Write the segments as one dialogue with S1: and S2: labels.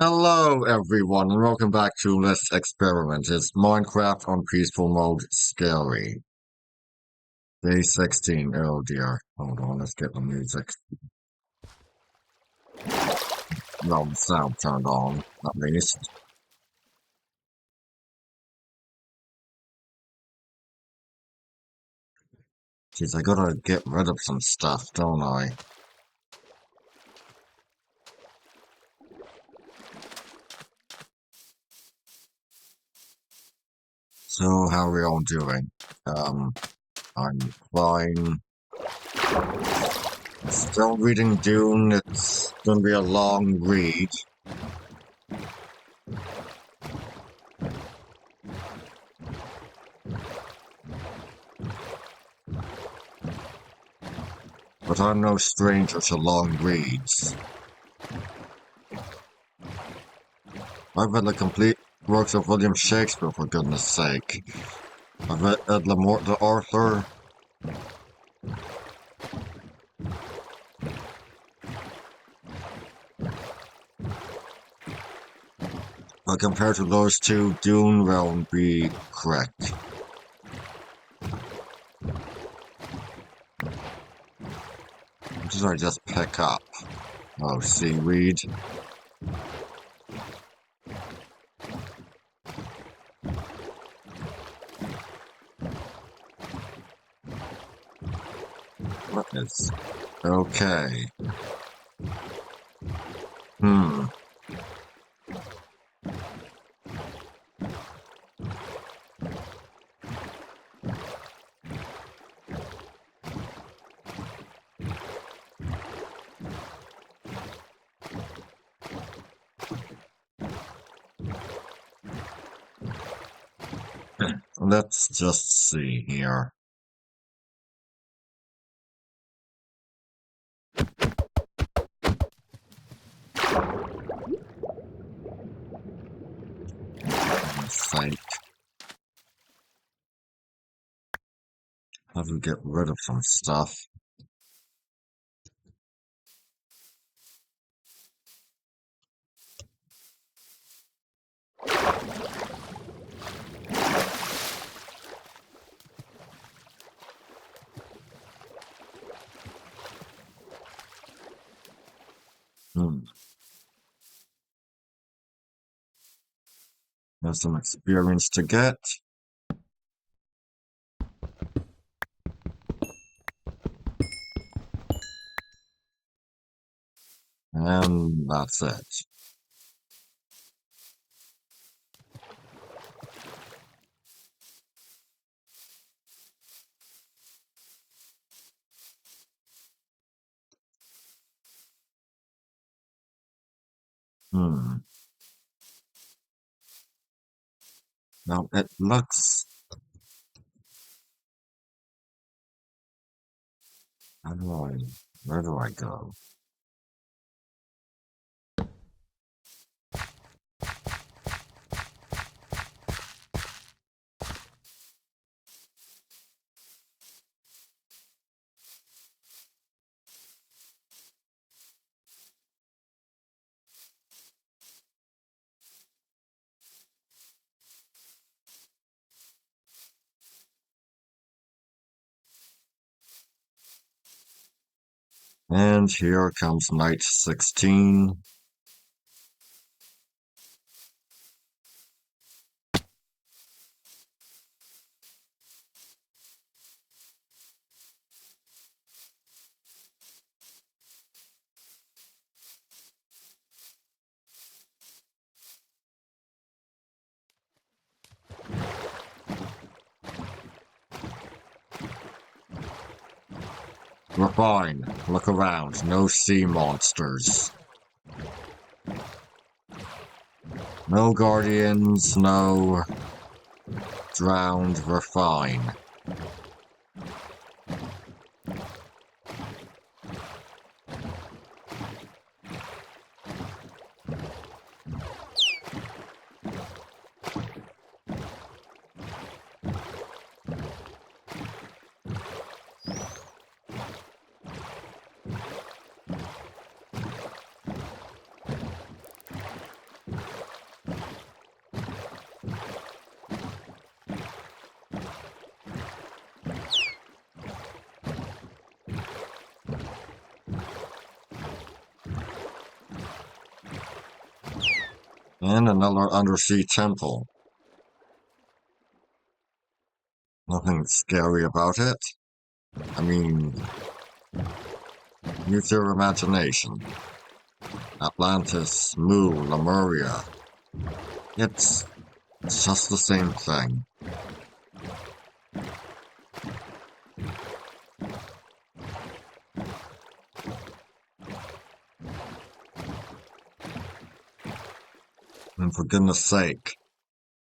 S1: Hello everyone and welcome back to Let's Experiment. It's Minecraft on peaceful mode scary. Day 16. Oh dear. Hold on, let's get the music. No, the sound turned on, at least. Jeez, I gotta get rid of some stuff, don't I? So, how are we all doing? I'm fine. Still reading Dune. It's gonna be a long read. But I'm no stranger to long reads. I've read the complete works of William Shakespeare, for goodness sake. I've read Ed Lamort the Arthur. But compared to those two, Dune will be correct. What did I just pick up? Oh, seaweed. What is... Okay. Hmm. Let's just see here. Sake. Have to get rid of some stuff. Hmm. There's some experience to get. And that's it. Hmm. Now it looks... How do I... Where do I go? And here comes night 16. We're fine. Look around. No sea monsters. No guardians, no drowned. We're fine. And another undersea temple. Nothing scary about it. I mean, use your imagination. Atlantis, Mu, Lemuria. It's just the same thing. And for goodness sake,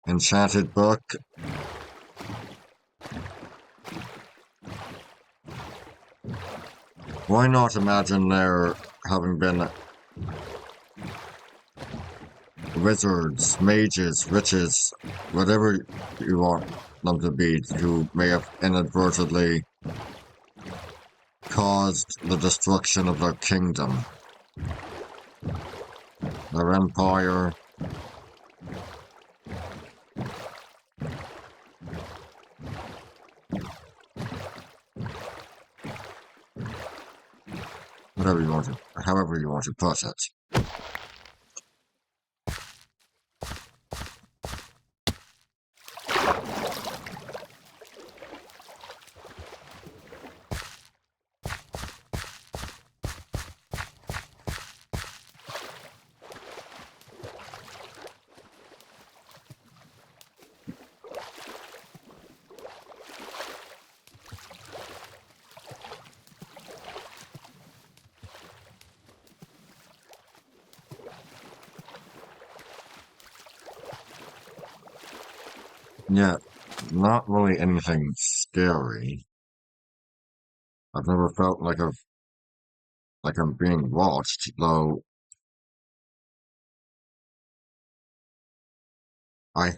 S1: enchanted book. Why not imagine there having been wizards, mages, witches, whatever you want them to be, who may have inadvertently caused the destruction of their kingdom, their empire. Whatever you want to, however you want to put it. Yeah, not really anything scary. I've never felt like I'm being watched, though I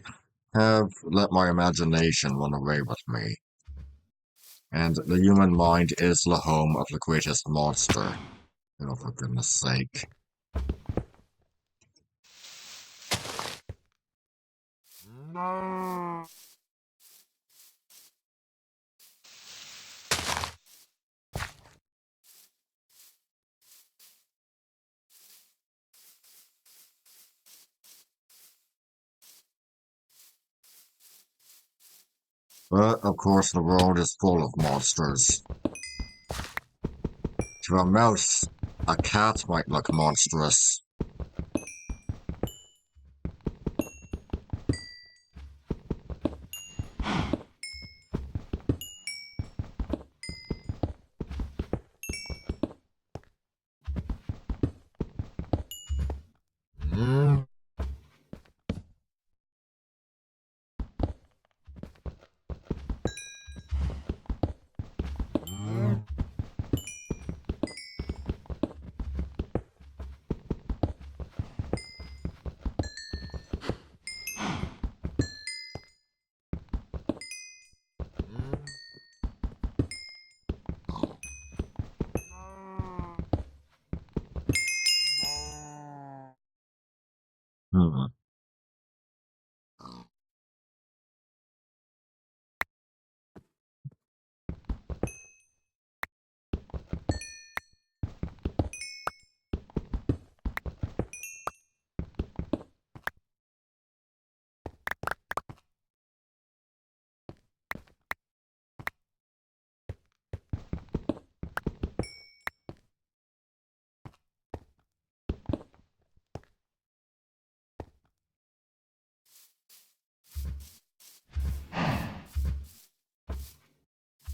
S1: have let my imagination run away with me. And the human mind is the home of the greatest monster. You know, for goodness sake.
S2: No.
S1: But, of course, the world is full of monsters. To a mouse, a cat might look monstrous.
S2: Mm. Mm.
S1: Hmm.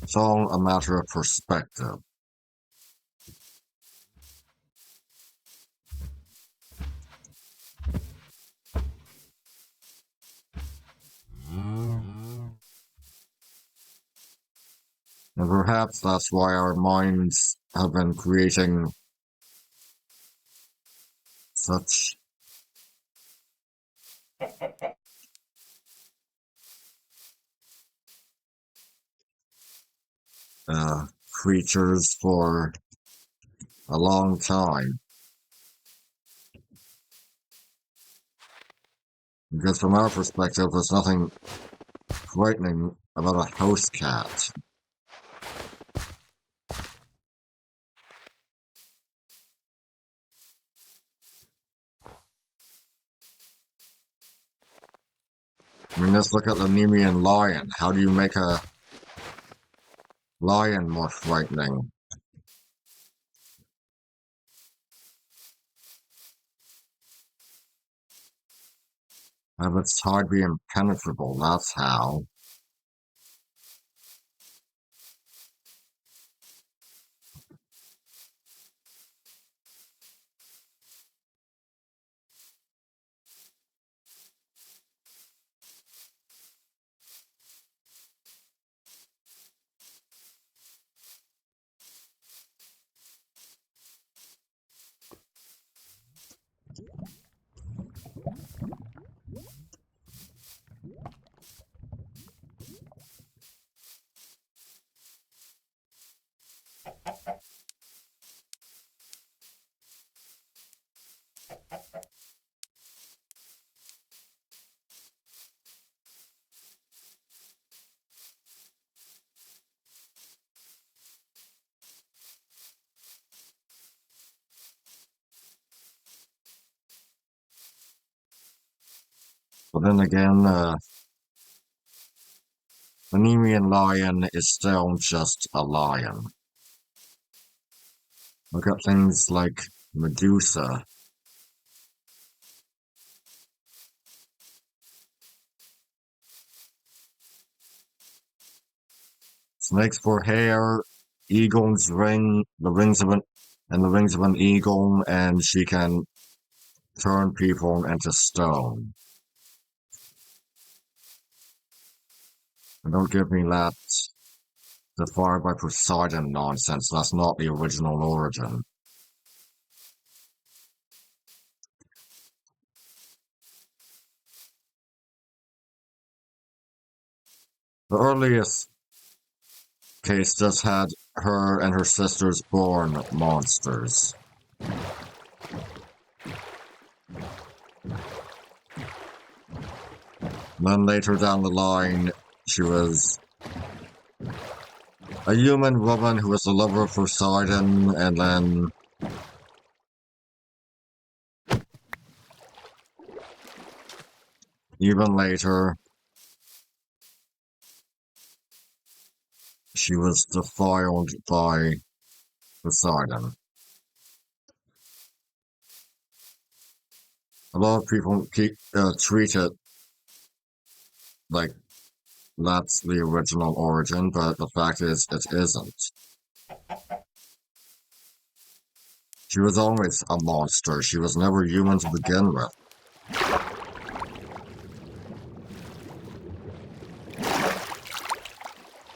S1: It's all a matter of perspective.
S2: Mm.
S1: And perhaps that's why our minds have been creating such creatures for a long time. Because from our perspective, there's nothing frightening about a house cat. I mean, let's look at the Nemean lion. How do you make a lion more frightening? Have its hide be impenetrable, that's how. But then again, the Nemean lion is still just a lion. Look at things like Medusa. Snakes for hair, eagle's ring, the rings of an eagle, and she can turn people into stone. And don't give me that defied by Poseidon nonsense. That's not the original origin. The earliest case just had her and her sisters born monsters. Then later down the line, she was a human woman who was the lover of Poseidon, and then even later, she was defiled by Poseidon. A lot of people treat it like that's the original origin, but the fact is, it isn't. She was always a monster. She was never human to begin with.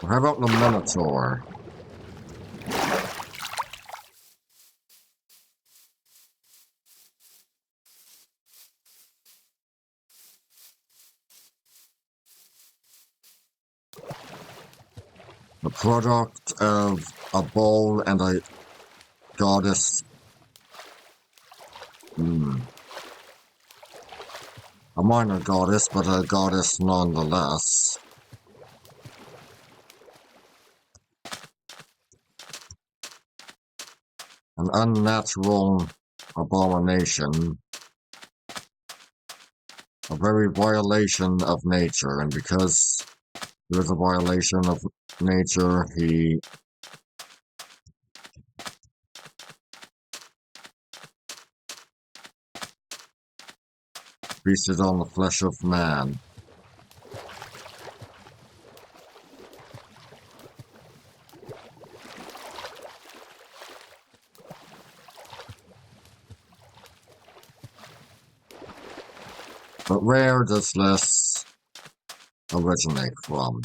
S1: How about the Minotaur? The product of a bull and a goddess. A minor goddess, but a goddess nonetheless. An unnatural abomination. A very violation of nature, and because it was a violation of nature, he feasted on the flesh of man. But where does this originate from?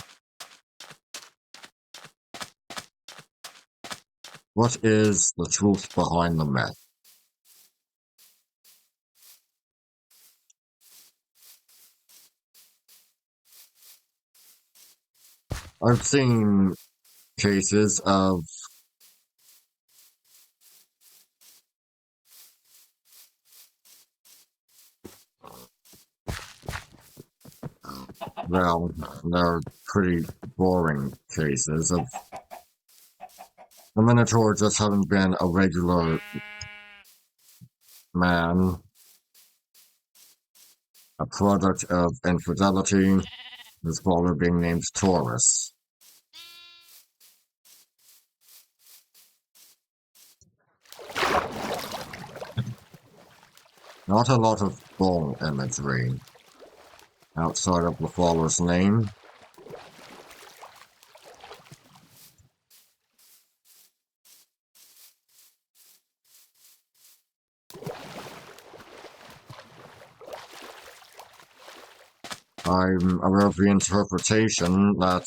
S1: What is the truth behind the myth? I've seen cases of well, they're pretty boring cases of the Minotaur just having been a regular man a product of infidelity, his father being named Taurus. Not a lot of bull imagery outside of the father's name. I'm aware of the interpretation that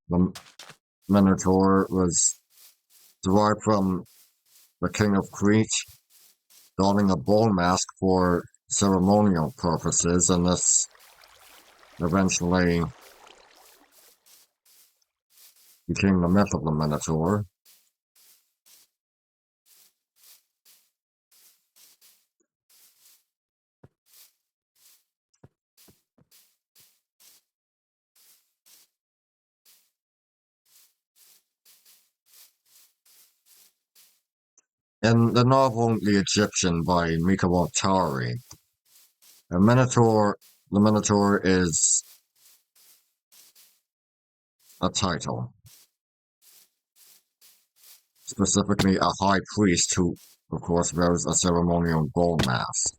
S1: the Minotaur was derived from the king of Crete donning a bull mask for ceremonial purposes, and this eventually became the myth of the Minotaur. In the novel The Egyptian by Mika Waltari, the Minotaur is a title, specifically a high priest who, of course, wears a ceremonial bull mask.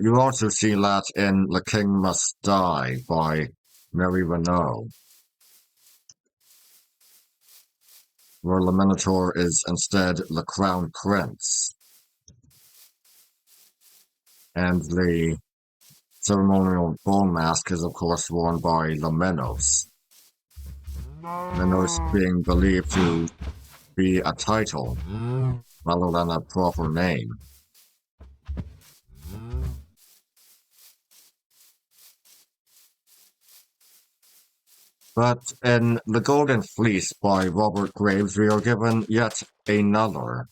S1: You also see that in The King Must Die by Mary Renault, where the Minotaur is instead the Crown Prince, and the ceremonial bull mask is of course worn by the Minos. Minos being believed to be a title rather than a proper name. But in The Golden Fleece by Robert Graves, we are given yet another.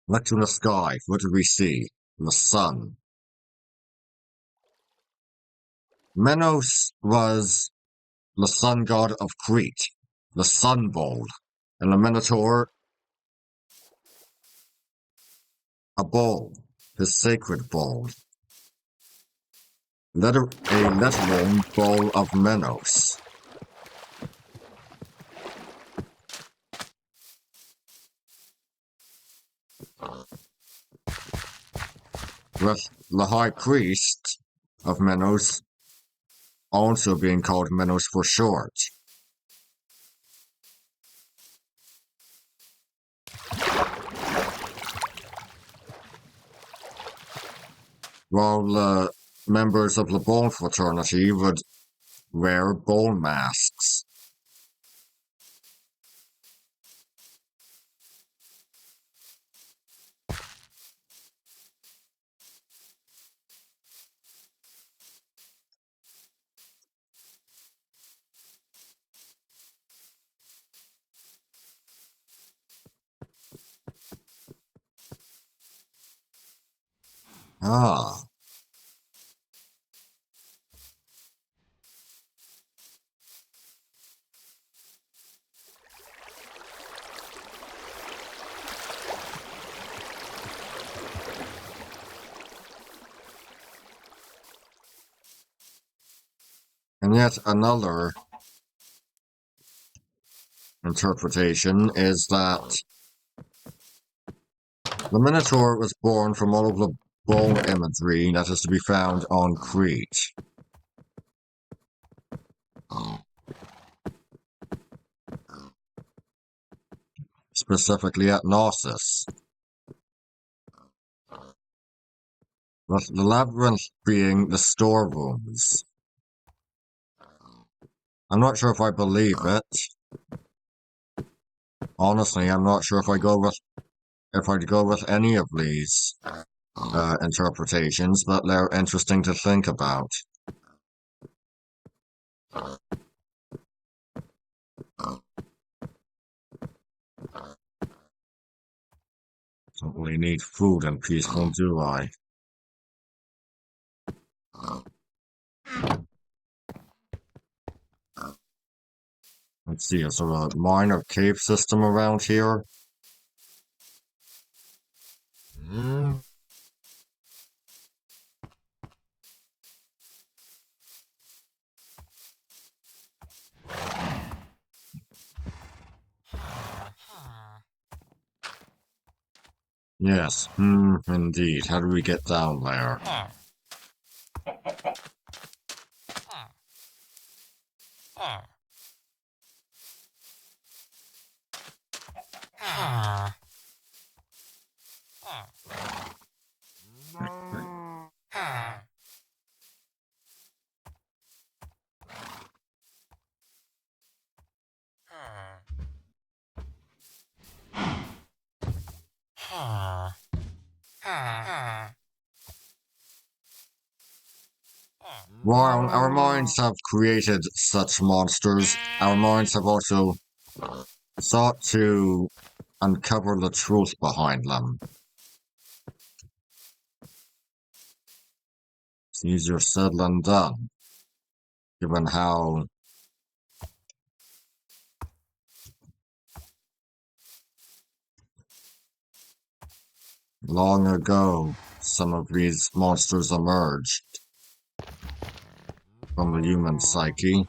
S1: Look to the sky. What do we see? The sun. Minos was the sun god of Crete, the sun bull, and the Minotaur, a bull, his sacred bull. A literal bull of Minos. With the high priest of Minos also being called Minos for short. While the members of the bull fraternity would wear bull masks. Ah. And yet another interpretation is that the Minotaur was born from all of the bull imagery that is to be found on Crete. Specifically at Knossos. With the labyrinth being the storerooms. I'm not sure if I believe it. Honestly, I'm not sure if I'd go with any of these interpretations, but they're interesting to think about. Don't really need food and peaceful, do I? Let's see, is there a minor cave system around here? Yes, indeed. How do we get down there? While our minds have created such monsters, our minds have also sought to uncover the truth behind them. It's easier said than done, given how long ago some of these monsters emerged from the human psyche.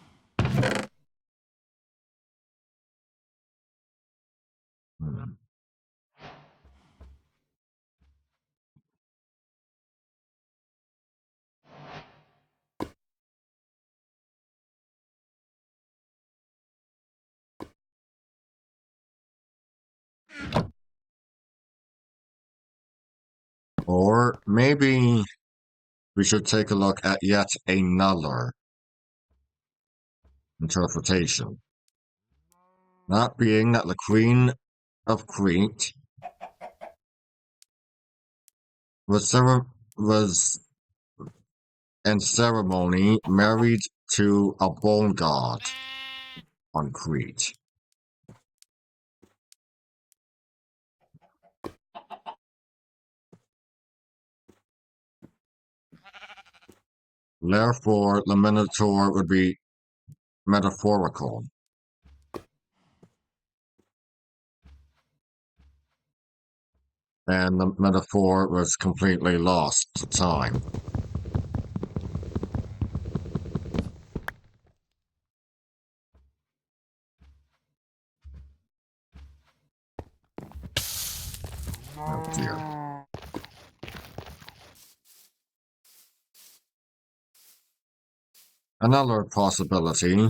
S1: Or maybe we should take a look at yet another interpretation. That being that the Queen of Crete was in ceremony married to a bone god on Crete. Therefore, the Minotaur would be metaphorical. And the metaphor was completely lost to time. Oh dear. Another possibility.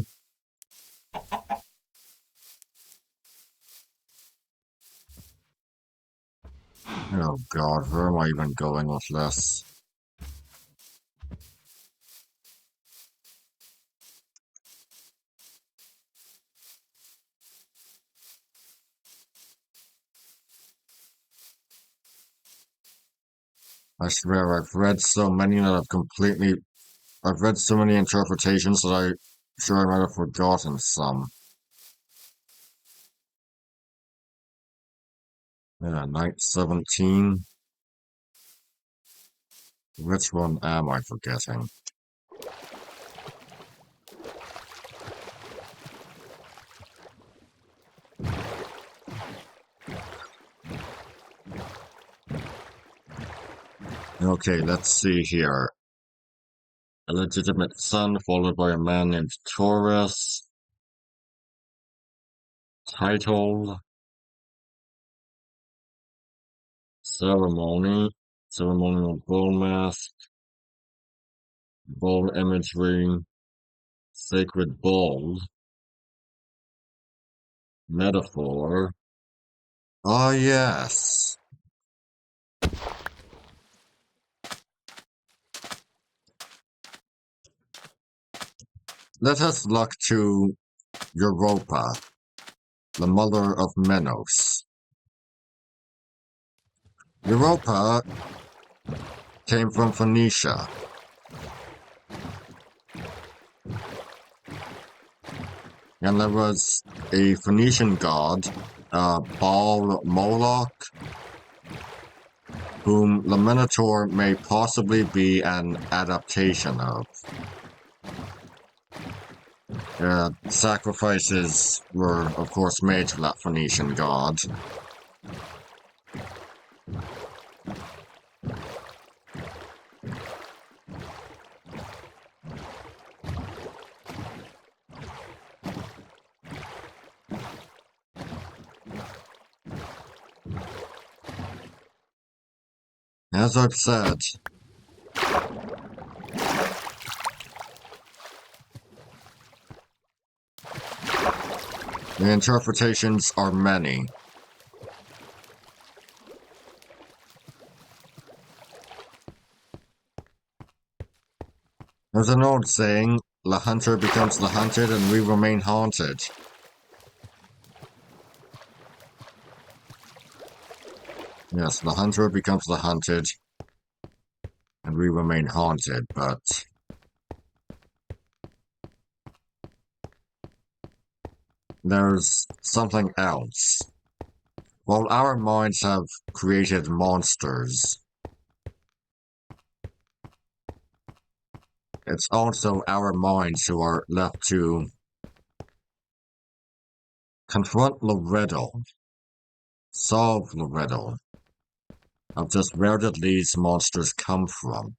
S1: Oh god, where am I even going with this? I swear I've read so many that I've read so many interpretations that I'm sure I might have forgotten some. Yeah, Night 17. Which one am I forgetting? Okay, let's see here. A legitimate son followed by a man named Taurus. Title. Ceremony. Ceremonial bull mask. Bull imagery. Sacred bull. Metaphor. Ah, yes. Let us look to Europa, the mother of Menos. Europa came from Phoenicia. And there was a Phoenician god, Baal Moloch, whom the Minotaur may possibly be an adaptation of. Sacrifices were, of course, made to that Phoenician god. As I've said, the interpretations are many. There's an old saying, the hunter becomes the hunted and we remain haunted. Yes, the hunter becomes the hunted and we remain haunted, but there's something else. While our minds have created monsters, it's also our minds who are left to confront the riddle, solve the riddle of just where did these monsters come from.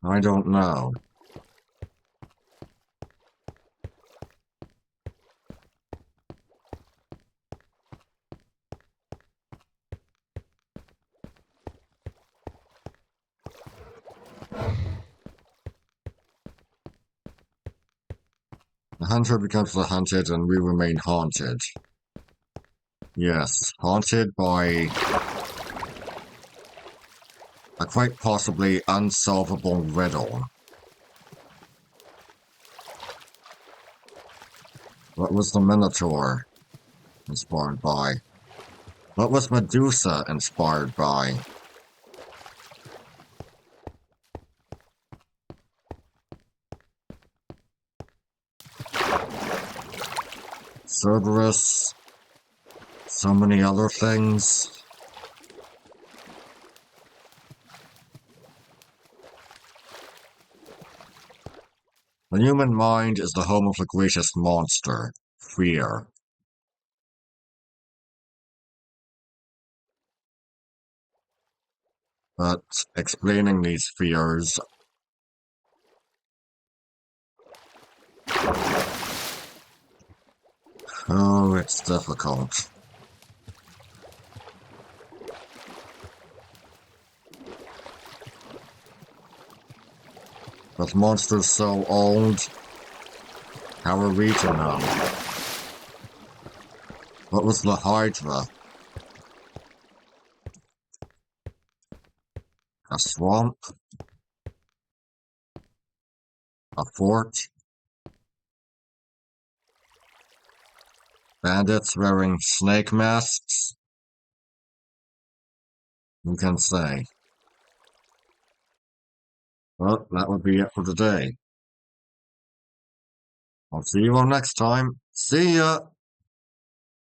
S1: I don't know. The hunter becomes the hunted and we remain haunted. Yes, haunted by a quite possibly unsolvable riddle. What was the Minotaur inspired by? What was Medusa inspired by? Cerberus, so many other things. The human mind is the home of the greatest monster, fear. But explaining these fears oh, it's difficult. With monsters so old, how are we to know? What was the Hydra? A swamp? A fort? Bandits wearing snake masks? Who can say? Well, that would be it for today. I'll see you all next time. See ya!